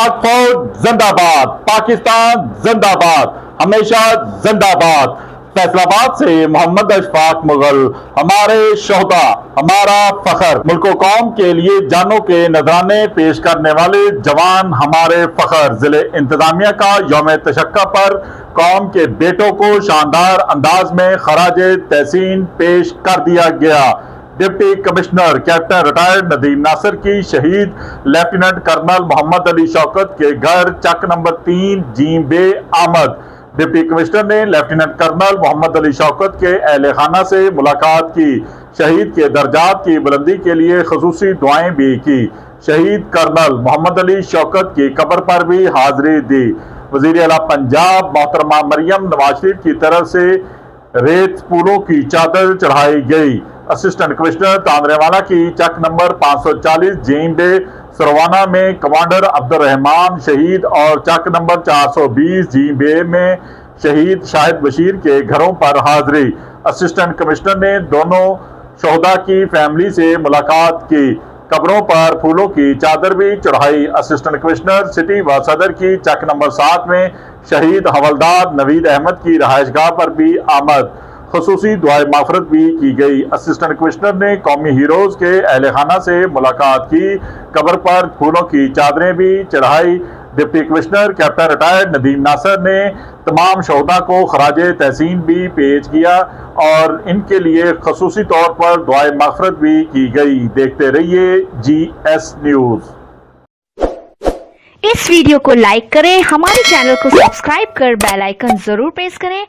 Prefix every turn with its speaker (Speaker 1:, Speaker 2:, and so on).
Speaker 1: पाक फौज जिंदाबाद, पाकिस्तान जिंदाबाद, हमेशा जिंदाबाद। फैसलाबाद से मोहम्मद अशफाक मुगल, हमारे शोहदा हमारा फखर। मुल्क कौम के लिए जानों के नजराने पेश करने वाले जवान हमारे फखर। जिले इंतजामिया का यौम तशक्का पर कौम के बेटों को शानदार अंदाज में खराज तहसीन पेश कर दिया गया। Deputy commissioner captain retired Nadeem Nasir की शहीद लेफ्टिनेंट कर्नल मोहम्मद अली शौकत के घर चक नंबर 3 जीम बे आमद। डिप्टी कमिश्नर ने लेफ्टिनेंट कर्नल मोहम्मद अली शौकत के अहले खाना से मुलाकात की। शहीद के दर्जात की बुलंदी के लिए खसूसी दुआएं भी की। शहीद कर्नल मोहम्मद अली शौकत की कब्र पर भी हाजिरी दी। वजीर आला पंजाब मोहतरमा मरियम नवाज शरीफ की तरफ से रेत फूलों की चादर चढ़ाई गई। असिस्टेंट कमिश्नर तांदरेवाला की चक नंबर 540 जीम बे सरवाना में कमांडर अब्दुल रहमान शहीद और चक नंबर 420 जीम बे में शहीद शाहिद बशीर के घरों पर हाजिरी। असिस्टेंट कमिश्नर ने दोनों शोहदा की फैमिली से मुलाकात की। कब्रों पर फूलों की चादर भी चढ़ाई। असिस्टेंट कमिश्नर सिटी व सदर की चक नंबर 7 में शहीद हवलदार नवीद अहमद की रहायशगाह पर भी आमद। खसूसी दुआए माफरत भी की गई। असिस्टेंट कमिश्नर ने कौमी हीरोज के अहले खाना से मुलाकात की। कब्र पर फूलों की चादरें भी चढ़ाई। Deputy commissioner captain retired Nadeem Nasir ने तमाम शोहदा को खराज तहसीन भी पेश किया और इनके लिए खसूसी तौर पर दुआए माफरत भी की गई। देखते रहिए GS न्यूज।
Speaker 2: इस वीडियो को लाइक करें, हमारे चैनल को सब्सक्राइब कर बेल आइकन जरूर प्रेस करें